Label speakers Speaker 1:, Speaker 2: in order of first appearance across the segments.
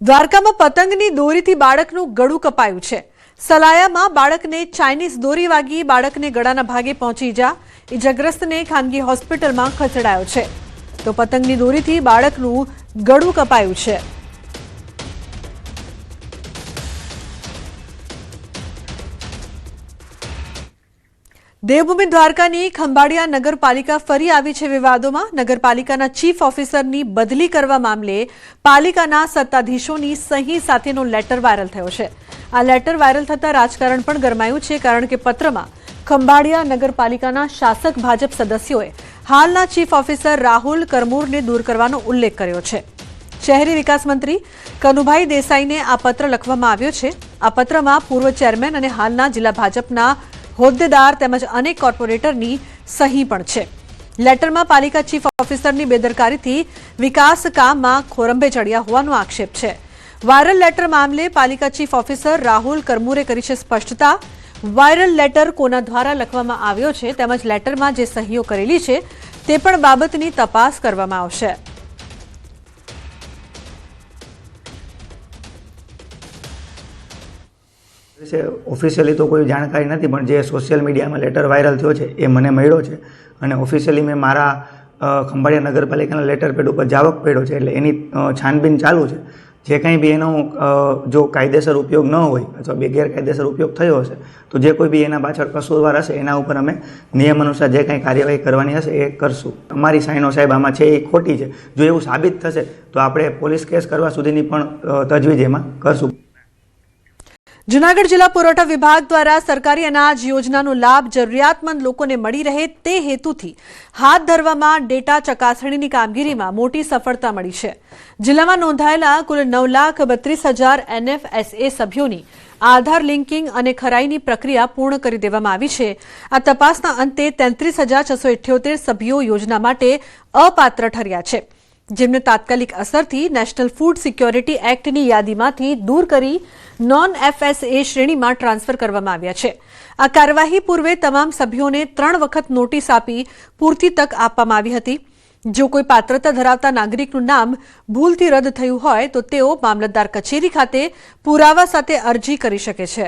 Speaker 1: દ્વારકામાં પતંગની દોરીથી બાળકનું ગળું કપાયું છે। સલાયામાં બાળકને ચાઇનીઝ દોરી વાગી બાળકને ગળાના ભાગે પહોંચી ઇજાગ્રસ્તને ખાનગી હોસ્પિટલમાં ખસેડાયો છે। તો પતંગની દોરીથી બાળકનું ગળું કપાયું છે। દેવભૂમિ દ્વારકાની ખંભાળિયા નગરપાલિકા ફરી આવી છે વિવાદોમાં। નગરપાલિકાના ચીફ ઓફિસરની બદલી કરવા મામલે પાલિકાના સત્તાધીશોની સહી સાથેનો લેટર વાયરલ થયો છે। આ લેટર વાયરલ થતા રાજકારણ પણ ગરમાયું છે, કારણ કે પત્રમાં ખંભાળિયા નગરપાલિકાના શાસક ભાજપ સદસ્યોએ હાલના ચીફ ઓફિસર રાહુલ કરમૂરને દૂર કરવાનો ઉલ્લેખ કર્યો છે। શહેરી વિકાસ મંત્રી કનુભાઈ દેસાઈને આ પત્ર લખવામાં આવ્યો છે। આ પત્રમાં પૂર્વ ચેરમેન અને હાલના જિલ્લા ભાજપના હોદ્દેદાર તેમજ અનેક કોર્પોરેટરની સહી પણ છે। લેટરમાં પાલિકા ચીફ ઓફિસરની બેદરકારીથી વિકાસ કામમાં ખોરંભે ચડ્યા હોવાનો આક્ષેપ છે। વાયરલ લેટર મામલે પાલિકા ચીફ ઓફિસર રાહુલ કરમૂરે કરી છે સ્પષ્ટતા। વાયરલ લેટર કોના દ્વારા લખવામાં આવ્યો છે તેમજ લેટરમાં જે સહીઓ કરેલી છે તે પણ બાબતની તપાસ કરવામાં આવશે।
Speaker 2: ऑफिशियली तो कोई जानकारी नहीं, पण जे सोशल मीडिया में लेटर वायरल थयो छे ए मने मळ्यो छे अने ऑफिशियली मैं मारा खंभाळिया नगरपालिकाना लेटर पेड पर जावक पड्यो छे, एटले एनी छानबीन चालू छे। जे कंई बी एनो जो कायदेसर उपयोग न होय अथवा गैरकायदेसर उपयोग थयो हशे तो जे कोई बी एना पाछळ कसूरवार हशे एना उपर अमे नियम अनुसार जे कंई कार्यवाही करवानी हशे ए करशुं। अमारी साइनो साहेब आमां छे ए खोटी छे, जो एवुं साबित थशे तो आपणे पोलीस केस करवा सुधीनी पण तजवीज एमां करशुं।
Speaker 1: जूनागढ़ जिला पुरवठा विभाग द्वारा सरकारी अनाज योजनानो लाभ जरूरियातमंद लोकोने मળી રહે તે હેતુથી હાથ ધરવામાં ડેટા ચકાસણીની કામગીરીમાં મોટી સફળતા મળી છે। જિલ્લામાં નોંધાયેલા કુલ 9,32,000 એનએફએસએ સભ્યોની આધાર લિંકિંગ અને ખરાઈની પ્રક્રિયા પૂર્ણ કરી દેવામાં આવી છે। આ તપાસના અંતે 33,678 સભ્યો યોજના માટે અપાત્ર ઠર્યા છે, જેમને તાત્કાલિક અસરથી નેશનલ ફૂડ સિક્યોરિટી એક્ટની યાદીમાંથી દૂર કરી નોન એફએસએ શ્રેણીમાં ટ્રાન્સફર કરવામાં આવ્યા છે। આ કાર્યવાહી પૂર્વે તમામ સભ્યોને 3 વખત નોટિસ આપી પૂરતી તક આપવામાં આવી હતી। જો કોઈ પાત્રતા ધરાવતા નાગરિકનું નામ ભૂલથી રદ થયું હોય તો તેઓ મામલતદાર કચેરી ખાતે પુરાવા સાથે અરજી કરી શકે છે।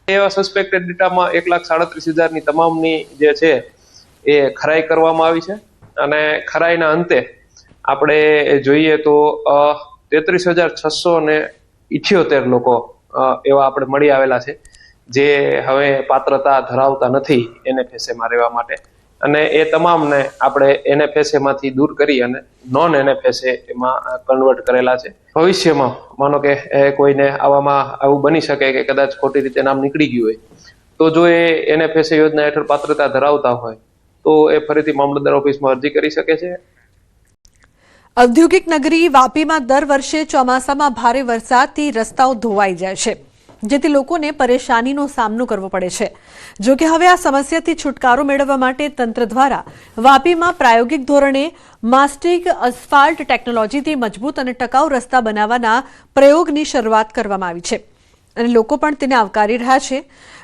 Speaker 3: એવા સસ્પેક્ટેડ ડેટામાં 1,37,000 ની તમામની જે છે એ ખરાઈ કરવામાં આવી છે અને ખરાઈના અંતે આપણે જોઈએ તો 33,678 લોકો એવા આપણે મળી આવેલા છે જે હવે પાત્રતા ધરાવતા નથી એનએફએસએ માં રહેવા માટે, અને એ તમામને આપણે એનએફએસએ માંથી દૂર કરી અને નોન એનએફએસએ એમાં કન્વર્ટ કરેલા છે। ભવિષ્યમાં માનો કે કોઈને આવામાં આવું બની શકે કે કદાચ ખોટી રીતે નામ નીકળી ગયું હોય તો જો એ એનએફએસએ યોજના હેઠળ પાત્રતા ધરાવતા હોય તો એ ફરીથી મામલતદાર ઓફિસમાં અરજી કરી શકે છે।
Speaker 1: ઔદ્યોગિક નગરી વાપીમાં દર વર્ષે ચોમાસામાં ભારે વરસાદથી રસ્તાઓ ધોવાઈ જાય છે, જેથી લોકોને પરેશાનીનો સામનો કરવો પડે છે। જો કે હવે આ સમસ્યાથી છુટકારો મેળવવા માટે તંત્ર દ્વારા વાપીમાં પ્રાયોગિક ધોરણે માસ્ટિક અસ્ફાલ્ટ ટેકનોલોજીથી મજબૂત અને ટકાઉ રસ્તા બનાવવાના પ્રયોગની શરૂઆત કરવામાં આવી છે અને લોકો પણ તેને આવકારી રહ્યા છે।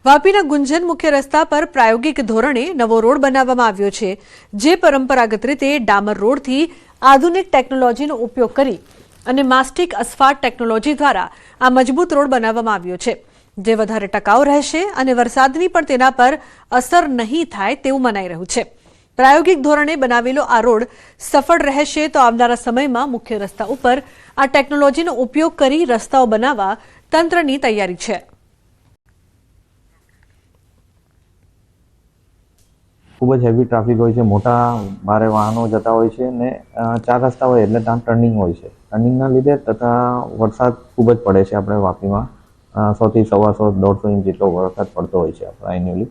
Speaker 1: વાપીના ગુંજન મુખ્ય રસ્તા પર પ્રાયોગિક ધોરણે નવો રોડ બનાવવામાં આવ્યો છે, જે પરંપરાગત રીતે ડામર રોડથી આધુનિક ટેકનોલોજીનો ઉપયોગ કરી અને માસ્ટિક અસ્ફાલ્ટ ટેકનોલોજી દ્વારા આ મજબૂત રોડ બનાવવામાં આવ્યો છે, જે વધારે ટકાઉ રહેશે અને વરસાદની પણ તેના પર અસર નહીં થાય તેવું મનાઈ રહ્યું છે। પ્રાયોગિક ધોરણે બનાવેલો આ રોડ સફળ રહેશે તો આવનારા સમયમાં મુખ્ય રસ્તા ઉપર આ ટેકનોલોજીનો ઉપયોગ કરી રસ્તાઓ બનાવવા તંત્રની તૈયારી છે।
Speaker 4: ખૂબ જ હેવી ટ્રાફિક હોય છે, મોટા ભારે વાહનો જતા હોય છે ને 4 રસ્તા હોય એટલે ત્યાં ટર્નિંગ હોય છે। ટર્નિંગના લીધે તથા વરસાદ ખૂબ જ પડે છે। આપણે વાપીમાં 100 થી 125 150 ઇંચ જેટલો વરસાદ પડતો હોય છે આપણે એન્યુઅલી,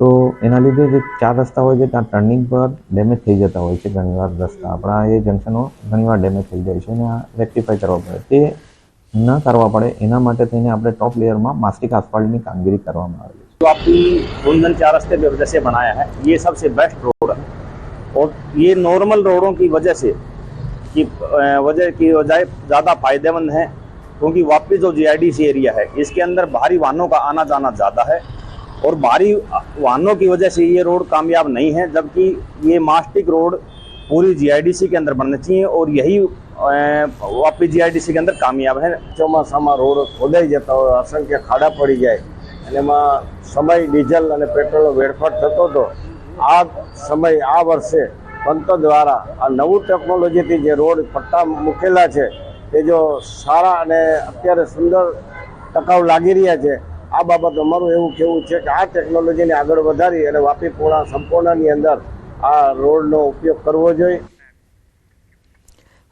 Speaker 4: તો એના લીધે જે 4 રસ્તા હોય છે ત્યાં ટર્નિંગ પર ડેમેજ થઈ જતા હોય છે। ઘણીવાર રસ્તા આપણા એ જંકશનો ઘણીવાર ડેમેજ થઈ જાય છે અને આ રેક્ટિફાઈ કરવા પડે, તે ન કરવા પડે એના માટે થઈને આપણે ટોપ લેયરમાં માસ્ટિક આસ્ફાલ્ટની कामगिरी કરવામાં આવેલી છે।
Speaker 5: जो आपकी गुंजन 4 रास्ते की वजह से बनाया है, ये सबसे बेस्ट रोड है और ये नॉर्मल रोडों की वजह से की बजाय ज़्यादा फायदेमंद है, क्योंकि वापी जो जीआईडीसी एरिया है इसके अंदर भारी वाहनों का आना जाना ज़्यादा है और भारी वाहनों की वजह से ये रोड कामयाब नहीं है, जबकि ये मास्टिक रोड पूरी जीआईडीसी के अंदर बनना चाहिए और यही वापी जीआईडीसी के अंदर कामयाब है। ચોમાસામાં રોડ ખોદાઈ જતા હોય, અસંખ્ય ખાડા પડી જાય અને એમાં સમય ડીઝલ અને પેટ્રોલનો વેડફાટ થતો હતો। આ સમય આ વર્ષે તંત્ર દ્વારા આ નવું ટેકનોલોજીથી જે રોડ પટ્ટા મૂકેલા છે તે જો સારા અને અત્યારે સુંદર ટકાઉ લાગી રહ્યા છે। આ બાબત અમારું એવું કહેવું છે કે આ ટેકનોલોજીને આગળ વધારી અને વાપી પૂર્ણા સંપૂર્ણની અંદર આ રોડનો ઉપયોગ કરવો જોઈએ।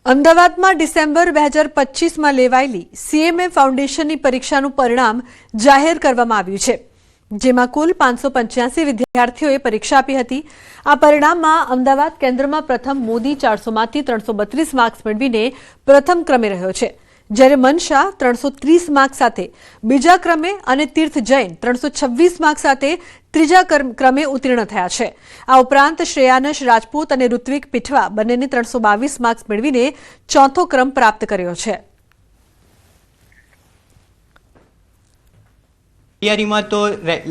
Speaker 1: અમદાવાદમાં ડિસેમ્બર 2025માં લેવાયેલી સીએમએ ફાઉન્ડેશનની પરીક્ષાનું પરિણામ જાહેર કરવામાં આવ્યું છે, જેમાં કુલ 585 વિદ્યાર્થીઓએ પરીક્ષા આપી હતી। આ પરિણામમાં અમદાવાદ કેન્દ્રમાં પ્રથમ મોદી 400માંથી 332 માર્ક્સ મેળવીને પ્રથમ ક્રમે રહ્યો છે, જ્યારે મનશા 330 માર્ક્સ સાથે બીજા ક્રમે અને તીર્થ જૈન 326 માર્ક્સ સાથે ત્રીજા ક્રમે ઉત્તીર્ણ થયા છે। આ ઉપરાંત શ્રેયાનશ રાજપૂત અને ઋત્વિક પીઠવા બંનેને 322 માર્ક્સ મેળવીને ચોથો ક્રમ પ્રાપ્ત કર્યો છે।
Speaker 6: તૈયારીમાં તો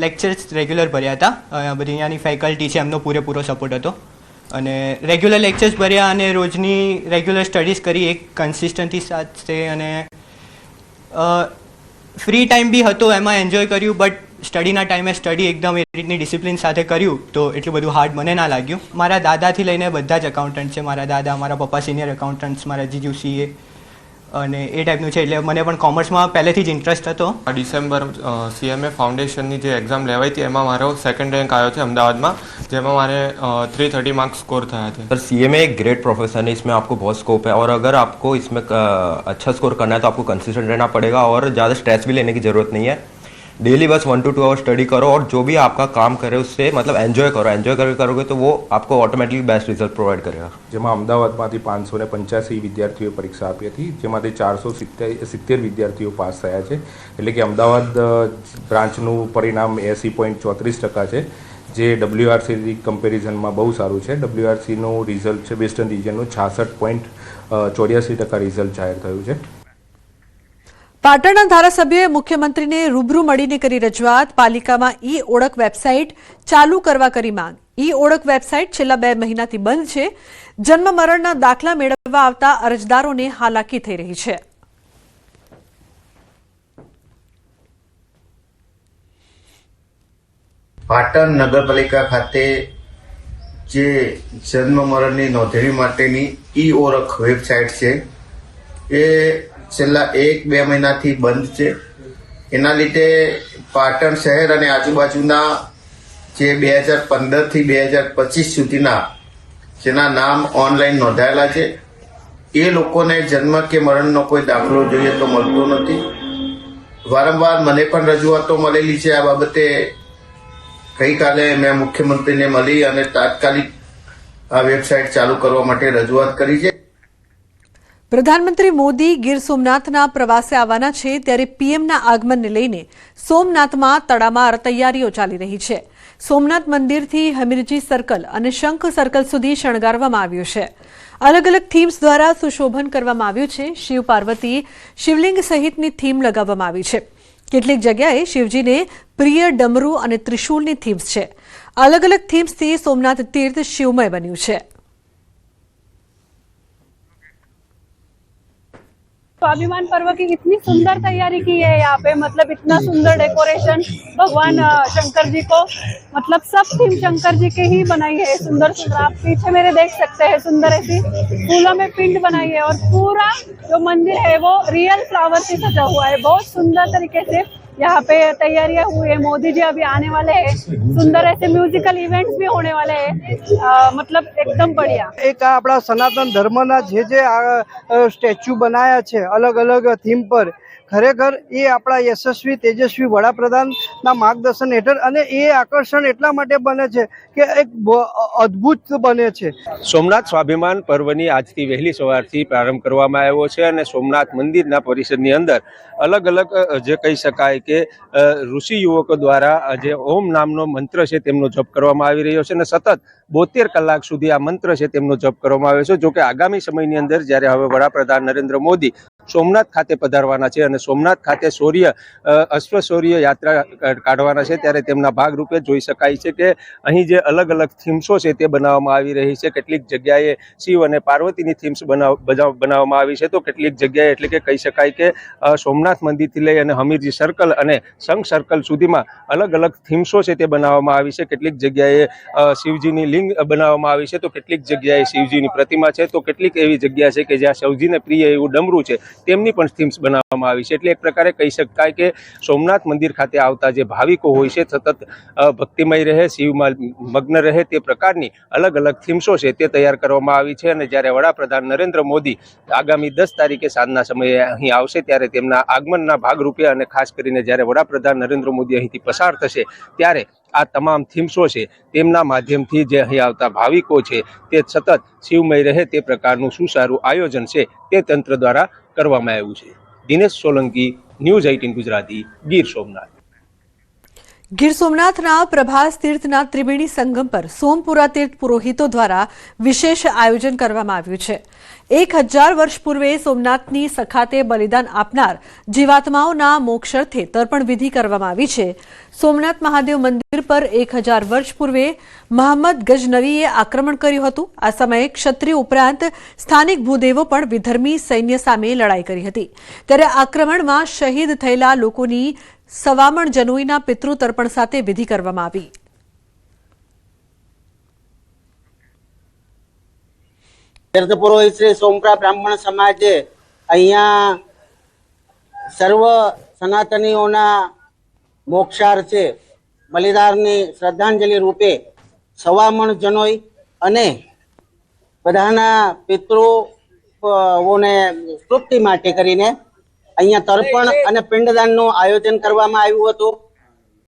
Speaker 6: લેક્ચર્સ રેગ્યુલર ભર્યા હતા, બધી અહીંયાની ફેકલ્ટી છે એમનો પૂરેપૂરો સપોર્ટ હતો અને રેગ્યુલર લેક્ચર્સ ભર્યા અને રોજની રેગ્યુલર સ્ટડીઝ કરી એક કન્સિસ્ટન્સી સાથે અને ફ્રી ટાઈમ બી હતો એમાં એન્જોય કર્યું, બટ સ્ટડીના ટાઈમે સ્ટડી એકદમ એ રીતની ડિસિપ્લિન સાથે કર્યું તો એટલું બધું હાર્ડ મને ના લાગ્યું। મારા દાદાથી લઈને બધા જ એકાઉન્ટન્ટ છે, મારા દાદા, મારા પપ્પા સિનિયર એકાઉન્ટન્ટ્સ, મારા જીજુ સીએ અને એ ટાઈપનું છે, એટલે મને પણ કોમર્સમાં પહેલેથી જ ઇન્ટરેસ્ટ હતો।
Speaker 7: ડિસેમ્બર સીએમએ ફાઉન્ડેશનની જે એક્ઝામ લેવાઈ હતી એમાં મારો સેકન્ડ રેન્ક આવ્યો છે અમદાવાદમાં, જેમાં મારે 330 मार्क्स स्कोर થયા थे।
Speaker 8: सर सीएमए एक ग्रेट प्रोफेशन है, इसमें आपको बहुत स्कोप है और अगर आपको इसमें अच्छा स्कोर करना है तो आपको कंसिस्टेंट रहना पड़ेगा और ज़्यादा स्ट्रेस भी लेने की ज़रूरत नहीं है। डेली बस 1 to 2 आवर स्टडी करो और जो भी आपका काम करे उससे मतलब एन्जॉय करो, एन्जॉय करके करोगे तो वो आपको ऑटोमेटिकली बेस्ट रिजल्ट प्रोवाइड करेगा।
Speaker 9: જેમાં અમદાવાદમાંથી 585 વિદ્યાર્થીઓએ પરીક્ષા આપી હતી, જેમાંથી 470 વિદ્યાર્થીઓ પાસ થયા છે, એટલે કે અમદાવાદ બ્રાન્ચનું પરિણામ 80.34% છે, જે WRC કમ્પેરિઝનમાં બહુ સારું છે। WRCનું રિઝલ્ટ છે વેસ્ટર્ન રિજનનું 66.84% રિઝલ્ટ જાહેર થયું છે।
Speaker 1: પાટણના ધારાસભ્યોએ મુખ્યમંત્રીને રૂબરૂ મળીને કરી રજૂઆત। પાલિકામાં ઈ ઓળખ વેબસાઇટ ચાલુ કરવા કરી માંગ। ઈ ઓળખ વેબસાઇટ છેલ્લા 2 મહિનાથી બંધ છે। જન્મ મરણના દાખલા મેળવવા આવતા અરજદારોને હાલાકી થઈ રહી છે।
Speaker 10: પાટણ નગરપાલિકા ખાતે જે જન્મ મરણની નોંધણી માટેની ઈ ઓળખ વેબસાઇટ છે એ છેલ્લા 1-2 મહિનાથી બંધ છે। એના લીધે પાટણ શહેર અને આજુબાજુના જે 2015 થી 2025 સુધીના જેના નામ ઓનલાઈન નોંધાયેલા છે એ લોકોને જન્મ કે મરણનો કોઈ દાખલો જોઈએ તો મળતો નથી। વારંવાર મને પણ રજૂઆતો મળેલી છે આ બાબતે। ગઈકાલે મેં મુખ્યમંત્રીને મળી અને તાત્કાલિક આ વેબસાઇટ ચાલુ કરવા માટે રજૂઆત કરી છે।
Speaker 1: પ્રધાનમંત્રી મોદી ગીર સોમનાથના પ્રવાસે આવવાના છે, ત્યારે પીએમના આગમનને લઈને સોમનાથમાં તડામાર તૈયારીઓ ચાલી રહી છે। સોમનાથ મંદિરથી હમીરજી સર્કલ અને શંખ સર્કલ સુધી શણગારવામાં આવ્યું છે। અલગ અલગ થીમ્સ દ્વારા સુશોભન કરવામાં આવ્યું છે। શિવ પાર્વતી શિવલિંગ સહિતની થીમ લગાવવામાં આવી છે। કેટલીક જગ્યાએ શિવજીને પ્રિય ડમરૂ અને ત્રિશૂલની થીમ્સ છે। અલગ અલગ થીમ્સથી સોમનાથ તીર્થ શિવમય બન્યું છે।
Speaker 11: स्वाभिमान पर्व की इतनी सुंदर तैयारी की है यहाँ पे, मतलब इतना सुंदर डेकोरेशन भगवान शंकर जी को, मतलब सब थीम शंकर जी के ही बनाई है। सुंदर सुंदर आप पीछे मेरे देख सकते हैं, सुंदर ऐसी फूलों में पिंड बनाई है और पूरा जो मंदिर है वो रियल फ्लावर से सजा हुआ है। बहुत सुंदर तरीके से यहाँ पे तैयारियां हुई है। मोदी जी अभी आने वाले हैं, सुंदर ऐसे म्यूजिकल इवेंट्स भी होने वाले हैं, मतलब एकदम बढ़िया।
Speaker 12: एक આપણા સનાતન ધર્મના જે સ્ટેચ્યુ બનાયા છે અલગ અલગ થીમ પર, ખરેખર એ આપણા યશસ્વી તેજસ્વી વડાપ્રધાનના માર્ગદર્શન હેઠળ અને એ આકર્ષણ એટલા માટે બને છે કે એક અદ્ભુત બને છે।
Speaker 13: સોમનાથ સ્વાભિમાન પર્વની આજથી વહેલી સવારથી પ્રારંભ કરવામાં આવ્યો છે અને સોમનાથ મંદિરના પરિસરની અંદર અલગ અલગ જે કહી શકાય કે ઋષિ યુવકો દ્વારા જે ઓમ નામનો મંત્ર છે તેમનો જપ કરવામાં આવી રહ્યો છે અને સતત 72 કલાક સુધી આ મંત્ર છે તેમનો જપ કરવામાં આવે છે. જોકે આગામી સમયની અંદર જ્યારે હવે વડાપ્રધાન નરેન્દ્ર મોદી સોમનાથ ખાતે પધારવાના છે અને સોમનાથ ખાતે અશ્વ શૌર્ય યાત્રા કાઢવાના છે, ત્યારે તેમના ભાગરૂપે જોઈ શકાય છે કે અહીં જે અલગ અલગ થીમ્સો છે તે બનાવવામાં આવી રહી છે. કેટલીક જગ્યાએ શિવ અને પાર્વતીની થીમ્સ બનાવવામાં આવી છે, તો કેટલીક જગ્યાએ એટલે કે કહી શકાય કે સોમનાથ મંદિરથી લઈ અને હમીરજી સર્કલ અને સંઘ સર્કલ સુધીમાં અલગ અલગ થીમ્સો છે તે બનાવવામાં આવી છે. કેટલીક જગ્યાએ શિવજીની લિંગ બનાવવામાં આવી છે, તો કેટલીક જગ્યાએ શિવજીની પ્રતિમા છે, તો કેટલીક એવી જગ્યા છે કે જ્યાં શિવજીને પ્રિય એવું ડમરું છે તેમની પણ થીમ્સ બનાવવામાં આવી છે. એટલે એક પ્રકારે કહી શકાય કે સોમનાથ મંદિર ખાતે આવતા જે ભાવિકો હોય છે સતત ભક્તિમય રહે, શિવમાં મગ્ન રહે તે પ્રકારની અલગ અલગ થીમ્સો છે તે તૈયાર કરવામાં આવી છે. અને જ્યારે વડાપ્રધાન નરેન્દ્ર મોદી આગામી 10 તારીખે સાંજના સમયે અહીં આવશે, ત્યારે તેમના આગમનના ભાગરૂપે અને ખાસ કરીને જ્યારે વડાપ્રધાન નરેન્દ્ર મોદી અહીંથી પસાર થશે ત્યારે આ તમામ થીમ્સો છે તેમના માધ્યમથી જે અહીં આવતા ભાવિકો છે તે સતત શિવમય રહે તે પ્રકારનું સુસારું આયોજન છે તે તંત્ર દ્વારા કરવામાં આવ્યું છે. દિનેશ સોલંકી, ન્યૂઝ 18 ગુજરાતી, ગીર સોમનાથ.
Speaker 1: ગીર સોમનાથના પ્રભાસ તીર્થના ત્રિવેણી સંગમ પર સોમપુરા તીર્થ પુરોહિતો દ્વારા વિશેષ આયોજન કરવામાં આવ્યું છે. 1000 વર્ષ પૂર્વે સોમનાથની સખાતે બલિદાન આપનાર જીવાત્માઓના મોક્ષાર્થે તર્પણ વિધિ કરવામાં આવી છે. સોમનાથ મહાદેવ મંદિર પર 1000 વર્ષ પૂર્વે મહંમદ ગજનવીએ આક્રમણ કર્યું હતું. આ સમયે ક્ષત્રિય ઉપરાંત સ્થાનિક ભૂદેવો પણ વિધર્મી સૈન્ય સામે લડાઈ કરી હતી. ત્યારે આક્રમણમાં શહીદ થયેલા લોકોની સવામણ જનોઈના પિતૃ તર્પણ સાથે વિધિ કરવામાં આવી.
Speaker 14: તીર્થ પુરોહિત શ્રી સોમપુરા બ્રાહ્મણ સમાજે અહીંયા સર્વ સનાતનીઓના મોક્ષાર્થે બલિદાનની શ્રદ્ધાંજલિ રૂપે સવામણ જનોઈ અને બધાના પિતૃઓને તૃપ્તિ માટે કરીને અહીંયા તર્પણ અને પિંડદાનનું આયોજન કરવામાં આવ્યું હતું.